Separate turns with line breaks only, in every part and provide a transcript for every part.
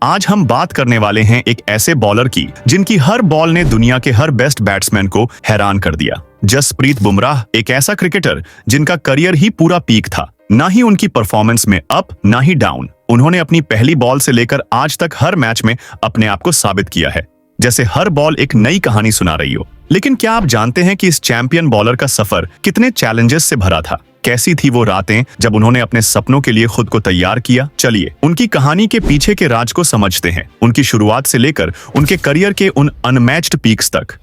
आज हम बात करने वाले हैं एक ऐसे बॉलर की जिनकी हर बॉल ने दुनिया के हर बेस्ट बैट्समैन को हैरान कर दिया। जसप्रीत बुमराह एक ऐसा क्रिकेटर जिनका करियर ही पूरा पीक था। ना ही उनकी परफॉर्मेंस में अप ना ही डाउन। उन्होंने अपनी पहली बॉल से लेकर आज तक हर मैच में अपने आप को साबित किया है, जैसे हर बॉल एक नई कहानी सुना रही हो। लेकिन क्या आप जानते हैं कि इस चैंपियन बॉलर का सफर कितने चैलेंजेस से भरा था? कैसी थी वो रातें जब उन्होंने अपने सपनों के लिए खुद को तैयार किया? चलिए उनकी कहानी के पीछे के राज को समझते हैं, उनकी शुरुआत से लेकर उनके करियर के उन अनमैच्ड पीक्स तक।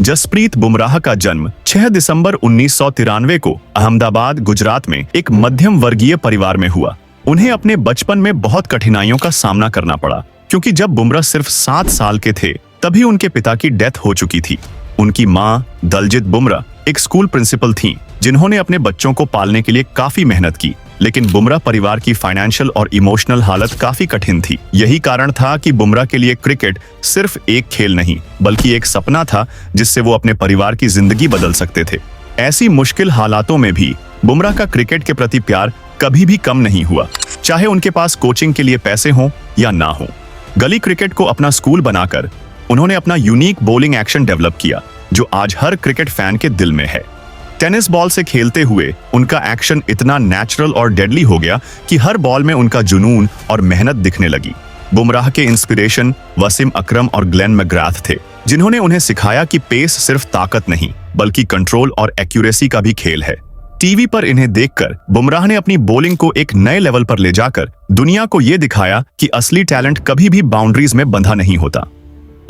जसप्रीत बुमराह का जन्म 6 दिसंबर 1993 को अहमदाबाद, गुजरात में एक मध्यम वर्गीय परिवार में हुआ। उन्हें अपने बचपन में बहुत कठिनाइयों का सामना करना पड़ा, क्योंकि जब बुमराह सिर्फ 7 साल के थे तभी उनके पिता की डेथ हो चुकी थी। उनकी मां दलजीत बुमराह एक स्कूल प्रिंसिपल थीं, जिन्होंने अपने बच्चों को पालने के लिए काफी मेहनत की। लेकिन बुमराह परिवार की फाइनेंशियल और इमोशनल हालत काफी कठिन थी। यही कारण था कि बुमराह के लिए क्रिकेट सिर्फ एक खेल नहीं बल्कि एक सपना था जिससे वो अपने परिवार की जिंदगी बदल सकते थे। ऐसी मुश्किल हालातों में भी बुमराह का क्रिकेट के प्रति प्यार कभी भी कम नहीं हुआ, चाहे उनके पास कोचिंग के लिए पैसे हों या ना हो। गली क्रिकेट को अपना स्कूल बनाकर उन्होंने अपना यूनिक बॉलिंग एक्शन डेवलप किया, जो आज हर क्रिकेट फैन के दिल में है। टेनिस बॉल से खेलते हुए उनका एक्शन इतना नेचुरल और डेडली हो गया कि हर बॉल में उनका जुनून और मेहनत दिखने लगी। बुमराह के इंस्पिरेशन वसीम अकरम और ग्लेन मैकग्राथ थे, जिन्होंने उन्हें सिखाया कि पेस सिर्फ ताकत नहीं बल्कि कंट्रोल और एक्यूरेसी का भी खेल है। टीवी पर इन्हें देखकर बुमराह ने अपनी बॉलिंग को एक नए लेवल पर ले जाकर दुनिया को यह दिखाया कि असली टैलेंट कभी भी बाउंड्रीज में बंधा नहीं होता।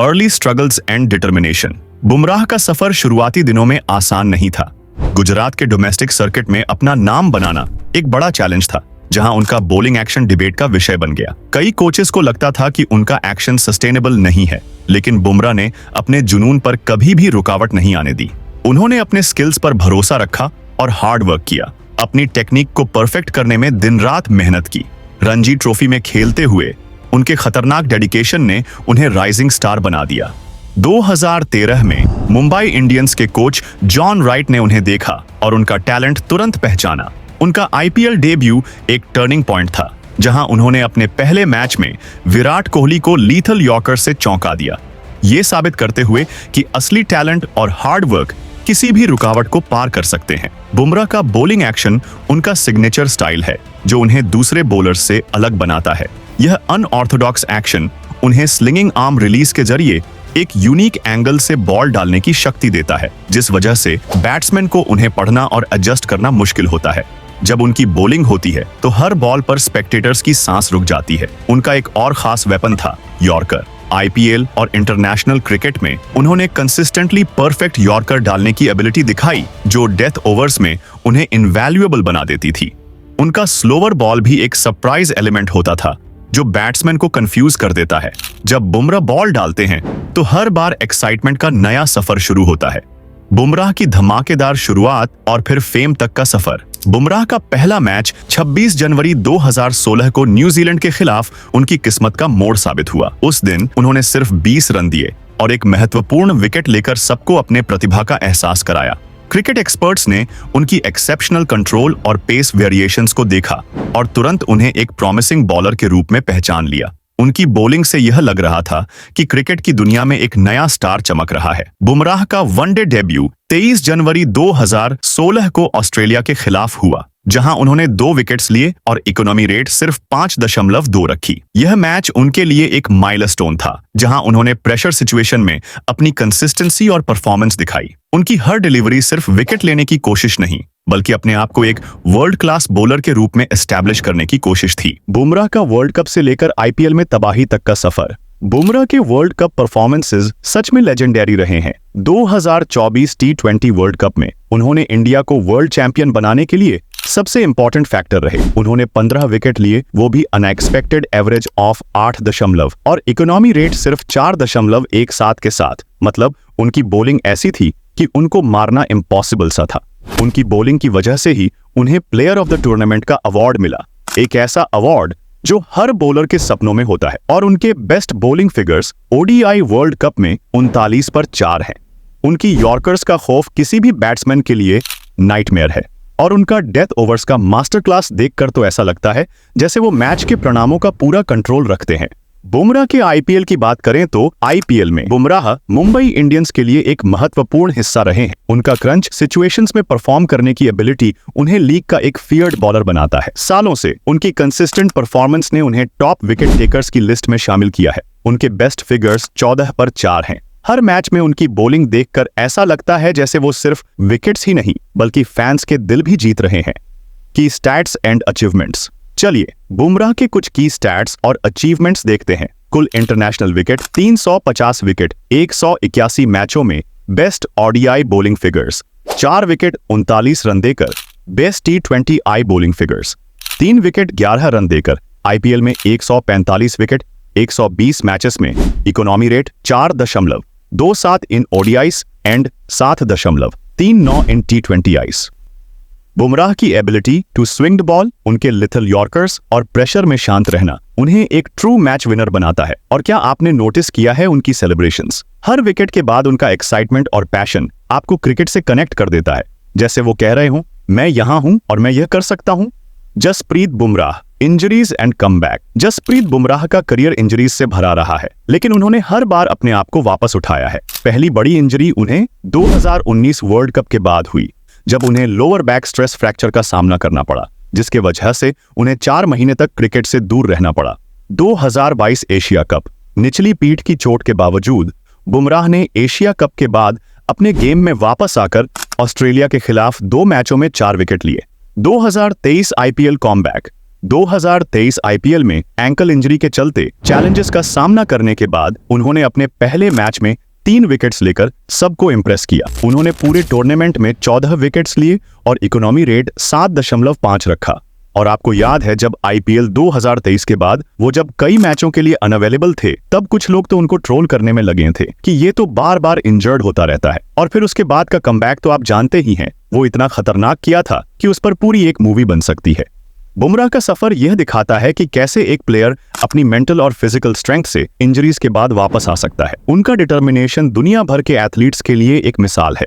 Early struggles and determination. Bumrah का सफर शुरुआती दिनों में आसान नहीं था। गुजरात के डोमेस्टिक सर्किट में अपना नाम बनाना एक बड़ा चैलेंज था, जहां उनका बॉलिंग एक्शन डिबेट का विषय बन गया। कई कोचेस को लगता था कि उनका एक्शन सस्टेनेबल नहीं है, लेकिन बुमराह ने अपने जुनून पर कभी भी रुकावट नहीं आने दी। उन्होंने अपने स्किल्स पर भरोसा रखा और हार्ड वर्क किया। अपनी टेक्निक को परफेक्ट करने में दिन रात मेहनत की। रणजी ट्रॉफी में खेलते हुए उनके खतरनाक डेडिकेशन ने उन्हें राइजिंग स्टार बना दिया। 2013 में मुंबई इंडियंस के कोच जॉन राइट ने उन्हें देखा और उनका टैलेंट तुरंत पहचाना। उनका आईपीएल डेब्यू एक टर्निंग पॉइंट था, जहां उन्होंने अपने पहले मैच में विराट कोहली को लीथल यॉर्कर से चौंका दिया, ये साबित करते हुए कि असली टैलेंट और हार्ड वर्क किसी भी रुकावट को पार कर सकते हैं। बुमराह का बॉलिंग एक्शन उनका सिग्नेचर स्टाइल है, जो उन्हें दूसरे बॉलर्स से अलग बनाता है। यह अनऑर्थोडॉक्स एक्शन उन्हें स्लिंगिंग आर्म रिलीज के जरिए एक यूनिक एंगल से बॉल डालने की शक्ति देता है, जिस वजह से बैट्समैन को उन्हें पढ़ना और एडजस्ट करना मुश्किल होता है। जब उनकी बॉलिंग होती है तो हर बॉल पर स्पेक्टेटर्स की सांस रुक जाती है। उनका एक और खास वेपन था यॉर्कर। आईपीएल और इंटरनेशनल क्रिकेट में उन्होंने कंसिस्टेंटली परफेक्ट यॉर्कर डालने की एबिलिटी दिखाई, जो डेथ ओवर्स में उन्हें इनवैल्यूएबल बना देती थी। उनका स्लोवर बॉल भी एक सरप्राइज एलिमेंट होता था, जो बैट्समैन को कंफ्यूज कर देता है। जब बुमराह बॉल डालते हैं तो हर बार एक्साइटमेंट का नया सफर शुरू होता है। बुमराह की धमाकेदार शुरुआत और फिर फेम तक का सफर। बुमराह का पहला मैच 26 जनवरी 2016 को न्यूजीलैंड के खिलाफ उनकी किस्मत का मोड़ साबित हुआ। उस दिन उन्होंने सिर्फ 20 रन दिए और एक महत्वपूर्ण विकेट लेकर सबको अपने प्रतिभा का एहसास कराया। क्रिकेट एक्सपर्ट्स ने उनकी एक्सेप्शनल कंट्रोल और पेस वेरिएशंस को देखा और तुरंत उन्हें एक प्रॉमिसिंग बॉलर के रूप में पहचान लिया। उनकी बॉलिंग से यह लग रहा था कि क्रिकेट की दुनिया में एक नया स्टार चमक रहा है। बुमराह का वनडे डेब्यू 23 जनवरी 2016 को ऑस्ट्रेलिया के खिलाफ हुआ, जहां उन्होंने 2 विकेट्स लिए और इकोनॉमी रेट सिर्फ 5.2 रखी। यह मैच उनके लिए एक माइलस्टोन था, जहां उन्होंने प्रेशर सिचुएशन में अपनी कंसिस्टेंसी और परफॉर्मेंस दिखाई। उनकी हर डिलीवरी सिर्फ विकेट लेने की कोशिश नहीं बल्कि अपने आप को एक वर्ल्ड क्लास बॉलर के रूप में एस्टैब्लिश करने की कोशिश थी। बुमराह का वर्ल्ड कप से लेकर आईपीएल में तबाही तक का सफर। बुमराह के वर्ल्ड कप परफॉर्मेंसेस सच में लेजेंडरी रहे हैं। 2024 टी20 वर्ल्ड कप में उन्होंने इंडिया को वर्ल्ड चैंपियन बनाने के लिए सबसे इंपॉर्टेंट फैक्टर रहे। उन्होंने 15 विकेट लिए, वो भी अनएक्सपेक्टेड एवरेज ऑफ 8 और इकोनॉमी रेट सिर्फ 4.17 के साथ। मतलब उनकी बॉलिंग ऐसी थी कि उनको मारना इम्पॉसिबल सा था। उनकी बॉलिंग की वजह से ही उन्हें प्लेयर ऑफ द टूर्नामेंट का अवार्ड मिला, एक ऐसा अवार्ड जो हर बॉलर के सपनों में होता है। और उनके best bowling figures ODI world cup में 39 पर 4 हैं। उनकी यॉर्कर्स का खौफ किसी भी बैट्समैन के लिए नाइटमेयर है और उनका डेथ ओवर्स का मास्टर क्लास देखकर तो ऐसा लगता है जैसे वो मैच के परिणामों का पूरा कंट्रोल रखते हैं। बुमराह के आईपीएल की बात करें तो आईपीएल में बुमराह मुंबई इंडियंस के लिए एक महत्वपूर्ण हिस्सा रहे हैं। उनका क्रंच सिचुएशंस में परफॉर्म करने की एबिलिटी उन्हें लीग का एक फीयर्ड बॉलर बनाता है। सालों से उनकी कंसिस्टेंट परफॉर्मेंस ने उन्हें टॉप विकेट टेकर्स की लिस्ट में शामिल किया है। उनके बेस्ट फिगर्स 14 पर 4 हैं। हर मैच में उनकी बॉलिंग देखकर ऐसा लगता है जैसे वो सिर्फ विकेट्स ही नहीं बल्कि फैंस के दिल भी जीत रहे हैं। की स्टैट्स एंड अचीवमेंट्स। चलिए बुमराह के कुछ की स्टैट्स और अचीवमेंट्स देखते हैं। कुल इंटरनेशनल विकेट 350 विकेट 181 मैचों में best ODI bowling figures, 4 wicket 39 run देकर बेस्ट टी20 I bowling figures, 3 wicket 11 run देकर आईपीएल में 145 विकेट 120 मैचेस में economy rate 4.27 in ODIs and 7.39 in टी20 आईस। बुमराह की ability to swing the ball, उनके लिथल यॉर्कर्स और प्रेशर में शांत रहना उन्हें एक ट्रू मैच विनर बनाता है। और क्या आपने नोटिस किया है उनकी सेलिब्रेशंस? हर विकेट के बाद उनका एक्साइटमेंट और पैशन आपको क्रिकेट से कनेक्ट कर देता है, जैसे वो कह रहे हो मैं यहां हूं और मैं यह कर सकता हूं। Jasprit Bumrah, injuries and comeback. Jasprit Bumrah का करियर इंजरीज से भरा रहा है, लेकिन उन्होंने हर बार अपने आप को वापस उठाया है। पहली बड़ी इंजरी उन्हें 2019 वर्ल्ड कप के बाद हुई, जब उन्हें लोअर बैक स्ट्रेस फ्रैक्चर का सामना करना पड़ा, जिसके वजह से उन्हें 4 महीने तक क्रिकेट से दूर रहना पड़ा। 2022 एशिया कप। निचली पीठ की चोट के बावजूद बुमराह ने एशिया कप के बाद अपने गेम में वापस आकर ऑस्ट्रेलिया के खिलाफ 2 मैचों में 4 विकेट लिए। 2023 आईपीएल कॉमबैक। 2023 आईपीएल में एंकल इंजरी के चलते चैलेंजेस का सामना करने के बाद उन्होंने अपने पहले मैच में 3 विकेट्स लेकर सबको इंप्रेस किया। उन्होंने पूरे टूर्नामेंट में 14 विकेट्स लिए और इकोनॉमी रेट 7.5 रखा। और आपको याद है जब आईपीएल 2023 के बाद वो जब कई मैचों के लिए अनअवेलेबल थे, तब कुछ लोग तो उनको ट्रोल करने में लगे थे कि ये तो बार बार इंजर्ड होता रहता है। और फिर उसके बाद का कमबैक तो आप जानते ही हैं, वो इतना खतरनाक किया था कि उस पर पूरी एक मूवी बन सकती है। बुमराह का सफर यह दिखाता है कि कैसे एक प्लेयर अपनी मेंटल और फिजिकल स्ट्रेंथ से इंजरीज के बाद वापस आ सकता है। उनका डिटर्मिनेशन दुनिया भर के एथलीट्स के लिए एक मिसाल है।